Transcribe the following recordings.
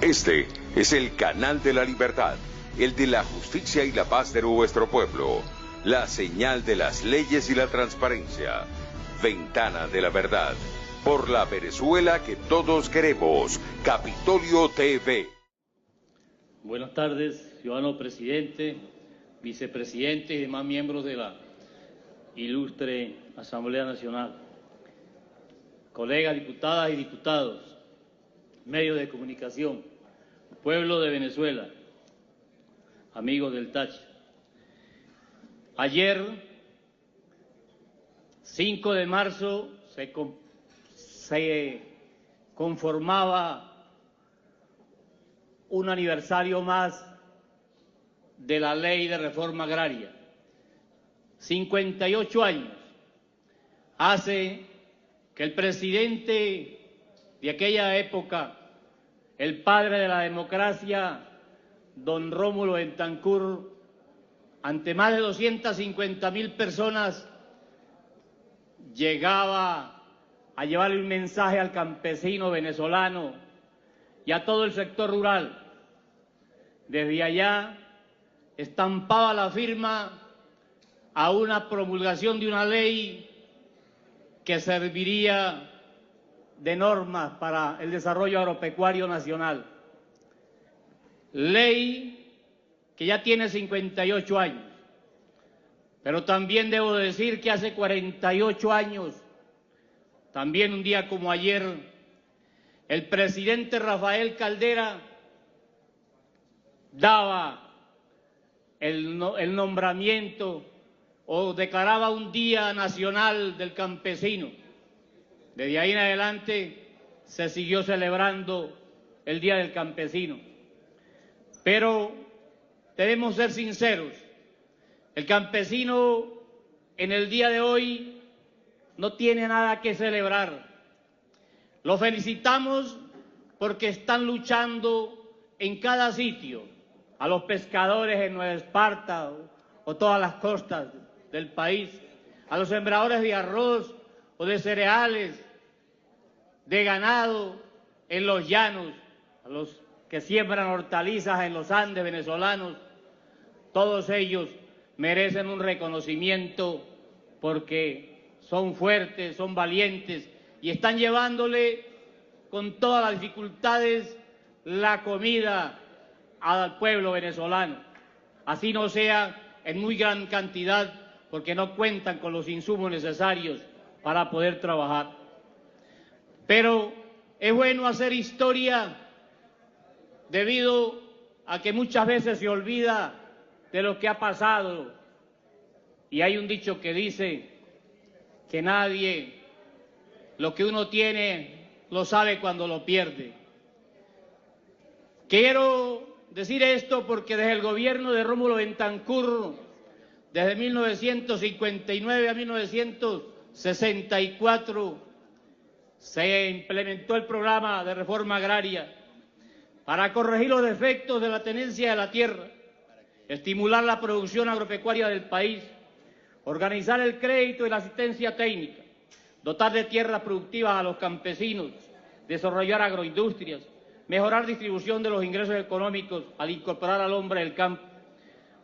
Este es el canal de la libertad, el de la justicia y la paz de nuestro pueblo, la señal de las leyes y la transparencia, ventana de la verdad, por la Venezuela que todos queremos, Capitolio TV. Buenas tardes, ciudadano presidente, vicepresidente y demás miembros de la ilustre Asamblea Nacional, colegas diputadas y diputados, medios de comunicación, pueblo de Venezuela, amigos del Táchira. Ayer, 5 de marzo, se conformaba un aniversario más de la Ley de Reforma Agraria. 58 años hace que el presidente de aquella época, el padre de la democracia, don Rómulo Betancur, ante más de 250.000 personas, llegaba a llevarle un mensaje al campesino venezolano y a todo el sector rural. Desde allá estampaba la firma a una promulgación de una ley que serviría de normas para el desarrollo agropecuario nacional. Ley que ya tiene 58 años, pero también debo decir que hace 48 años, también un día como ayer, el presidente Rafael Caldera daba el nombramiento o declaraba un Día Nacional del Campesino. Desde ahí en adelante se siguió celebrando el Día del Campesino. Pero debemos ser sinceros, el campesino en el día de hoy no tiene nada que celebrar. Lo felicitamos porque están luchando en cada sitio, a los pescadores en Nueva Esparta o todas las costas del país, a los sembradores de arroz o de cereales, de ganado en los llanos, a los que siembran hortalizas en los Andes venezolanos. Todos ellos merecen un reconocimiento porque son fuertes, son valientes y están llevándole con todas las dificultades la comida al pueblo venezolano. Así no sea en muy gran cantidad porque no cuentan con los insumos necesarios para poder trabajar. Pero es bueno hacer historia debido a que muchas veces se olvida de lo que ha pasado. Y hay un dicho que dice que nadie lo que uno tiene lo sabe cuando lo pierde. Quiero decir esto porque desde el gobierno de Rómulo Betancur, desde 1959 a 1964, se implementó el programa de reforma agraria para corregir los defectos de la tenencia de la tierra, estimular la producción agropecuaria del país, organizar el crédito y la asistencia técnica, dotar de tierras productivas a los campesinos, desarrollar agroindustrias, mejorar distribución de los ingresos económicos al incorporar al hombre del campo.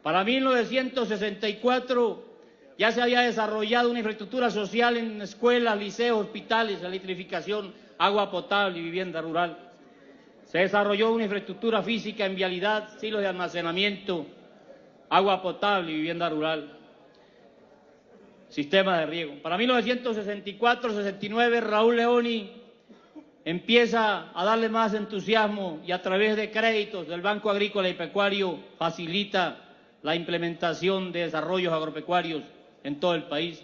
Para 1964 ya se había desarrollado una infraestructura social en escuelas, liceos, hospitales, electrificación, agua potable y vivienda rural. Se desarrolló una infraestructura física en vialidad, silos de almacenamiento, agua potable y vivienda rural, sistema de riego. Para 1964-69 Raúl Leoni empieza a darle más entusiasmo y a través de créditos del Banco Agrícola y Pecuario facilita la implementación de desarrollos agropecuarios en todo el país.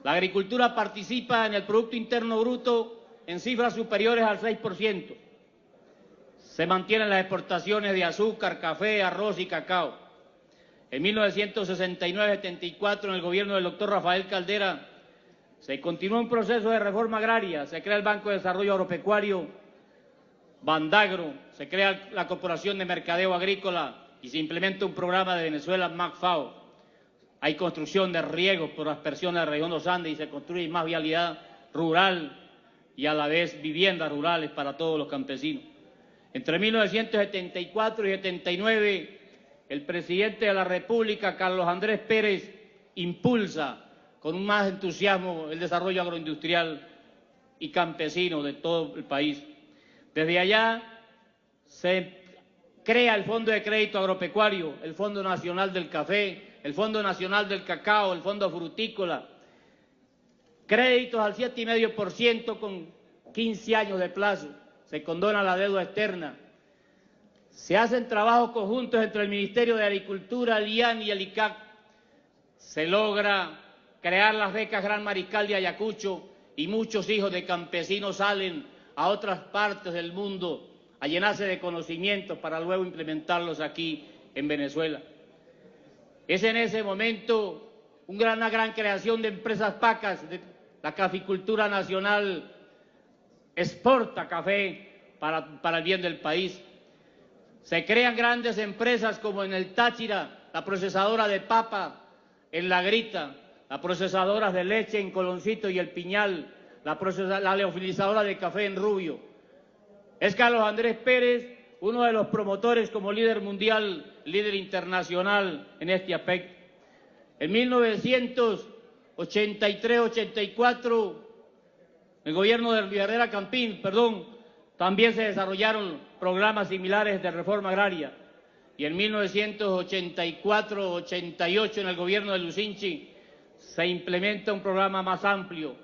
La agricultura participa en el Producto Interno Bruto en cifras superiores al 6%. Se mantienen las exportaciones de azúcar, café, arroz y cacao. En 1969-74, en el gobierno del doctor Rafael Caldera, se continuó un proceso de reforma agraria, se crea el Banco de Desarrollo Agropecuario, Bandagro, se crea la Corporación de Mercadeo Agrícola y se implementa un programa de Venezuela MACFAO. Hay construcción de riegos por aspersión de la región de los Andes y se construye más vialidad rural y a la vez viviendas rurales para todos los campesinos. Entre 1974 y 79, el presidente de la República, Carlos Andrés Pérez, impulsa con más entusiasmo el desarrollo agroindustrial y campesino de todo el país. Desde allá se crea el Fondo de Crédito Agropecuario, el Fondo Nacional del Café, el Fondo Nacional del Cacao, el Fondo Frutícola, créditos al 7,5% con 15 años de plazo, se condona la deuda externa, se hacen trabajos conjuntos entre el Ministerio de Agricultura, el IAN y el ICAC, se logra crear las becas Gran Mariscal de Ayacucho y muchos hijos de campesinos salen a otras partes del mundo a llenarse de conocimientos para luego implementarlos aquí en Venezuela. Es en ese momento una gran creación de empresas pacas. La caficultura nacional exporta café para el bien del país. Se crean grandes empresas como en el Táchira, la procesadora de papa en La Grita, las procesadoras de leche en Coloncito y El Piñal, la leofilizadora de café en Rubio. Es Carlos Andrés Pérez uno de los promotores como líder mundial, líder internacional en este aspecto. En 1983-84, el gobierno de Rivera Campín, también se desarrollaron programas similares de reforma agraria. Y en 1984-88, en el gobierno de Lucinchi, se implementa un programa más amplio.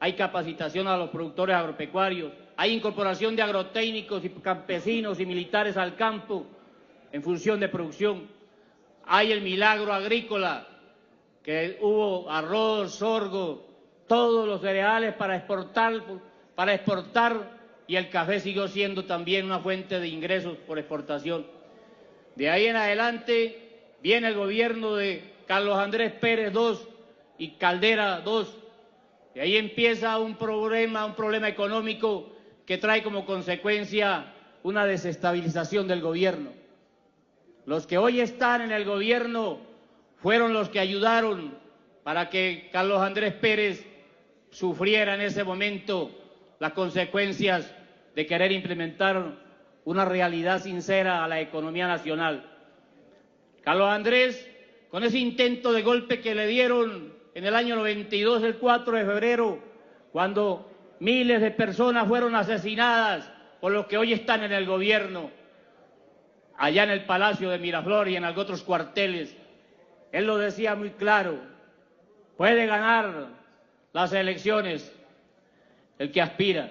Hay capacitación a los productores agropecuarios, hay incorporación de agrotécnicos y campesinos y militares al campo en función de producción. Hay el milagro agrícola, que hubo arroz, sorgo, todos los cereales para exportar, y el café siguió siendo también una fuente de ingresos por exportación. De ahí en adelante viene el gobierno de Carlos Andrés Pérez II y Caldera II. De ahí empieza un problema económico que trae como consecuencia una desestabilización del gobierno. Los que hoy están en el gobierno fueron los que ayudaron para que Carlos Andrés Pérez sufriera en ese momento las consecuencias de querer implementar una realidad sincera a la economía nacional. Carlos Andrés, con ese intento de golpe que le dieron en el año 92, el 4 de febrero, cuando miles de personas fueron asesinadas por los que hoy están en el gobierno, allá en el Palacio de Miraflores y en otros cuarteles, él lo decía muy claro: puede ganar las elecciones el que aspira,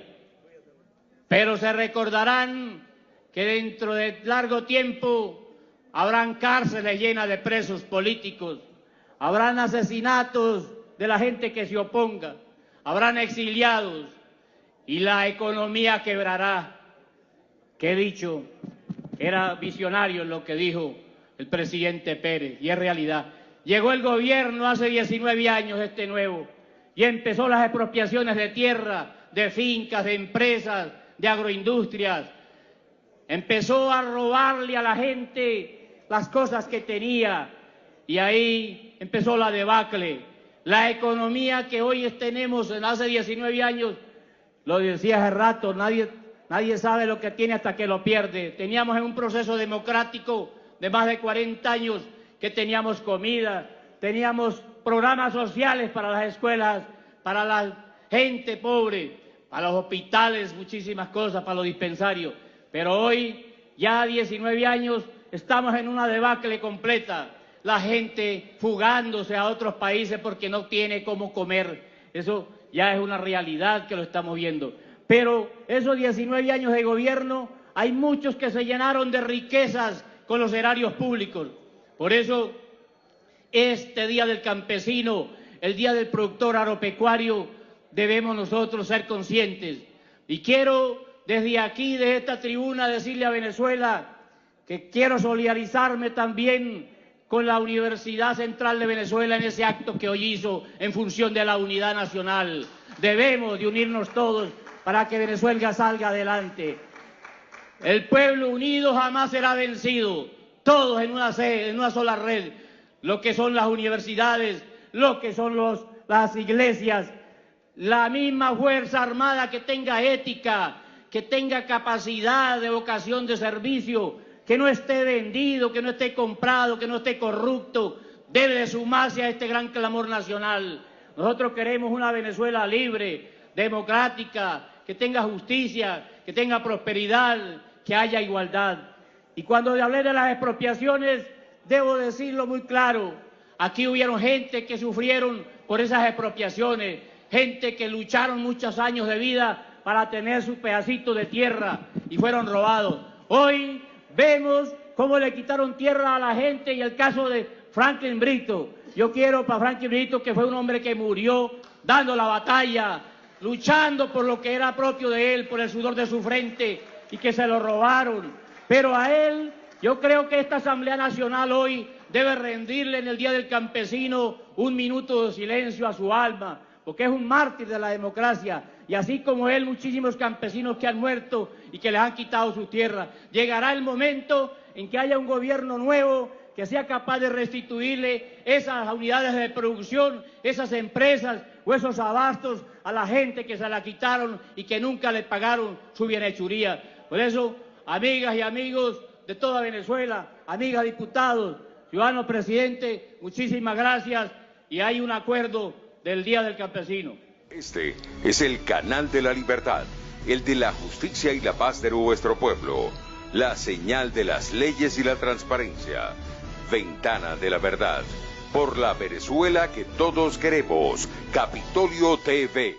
pero se recordarán que dentro de largo tiempo habrán cárceles llenas de presos políticos, habrán asesinatos de la gente que se oponga, habrán exiliados y la economía quebrará. Que he dicho, era visionario en lo que dijo el presidente Pérez, y es realidad. Llegó el gobierno hace 19 años, este nuevo, y empezó las expropiaciones de tierra, de fincas, de empresas, de agroindustrias. Empezó a robarle a la gente las cosas que tenía, y ahí empezó la debacle. La economía que hoy tenemos en hace 19 años, lo decía hace rato, nadie sabe lo que tiene hasta que lo pierde. Teníamos en un proceso democrático de más de 40 años que teníamos comida, teníamos programas sociales para las escuelas, para la gente pobre, para los hospitales, muchísimas cosas, para los dispensarios. Pero hoy, ya 19 años, estamos en una debacle completa. La gente fugándose a otros países porque no tiene cómo comer. Eso ya es una realidad que lo estamos viendo. Pero esos 19 años de gobierno, hay muchos que se llenaron de riquezas con los erarios públicos. Por eso, este Día del Campesino, el Día del Productor Agropecuario, debemos nosotros ser conscientes. Y quiero desde aquí, de esta tribuna, decirle a Venezuela que quiero solidarizarme también con la Universidad Central de Venezuela en ese acto que hoy hizo en función de la unidad nacional. Debemos de unirnos todos para que Venezuela salga adelante. El pueblo unido jamás será vencido, todos en una sola red, lo que son las universidades, lo que son las iglesias, la misma fuerza armada que tenga ética, que tenga capacidad de vocación de servicio, que no esté vendido, que no esté comprado, que no esté corrupto, debe de sumarse a este gran clamor nacional. Nosotros queremos una Venezuela libre, democrática, que tenga justicia, que tenga prosperidad, que haya igualdad. Y cuando hablé de las expropiaciones, debo decirlo muy claro, aquí hubieron gente que sufrieron por esas expropiaciones, gente que lucharon muchos años de vida para tener su pedacito de tierra y fueron robados. Hoy vemos cómo le quitaron tierra a la gente y el caso de Franklin Brito. Yo quiero para Franklin Brito, que fue un hombre que murió dando la batalla, luchando por lo que era propio de él, por el sudor de su frente, y que se lo robaron. Pero a él, yo creo que esta Asamblea Nacional hoy debe rendirle en el Día del Campesino un minuto de silencio a su alma, porque es un mártir de la democracia, y así como él, muchísimos campesinos que han muerto y que les han quitado su tierra. Llegará el momento en que haya un gobierno nuevo que sea capaz de restituirle esas unidades de producción, esas empresas o esos abastos a la gente que se la quitaron y que nunca le pagaron su bienhechuría. Por eso, amigas y amigos de toda Venezuela, amigas diputados, ciudadano presidente, muchísimas gracias, y hay un acuerdo del Día del Campesino. Este es el canal de la libertad, el de la justicia y la paz de nuestro pueblo, la señal de las leyes y la transparencia, Ventana de la Verdad, por la Venezuela que todos queremos, Capitolio TV.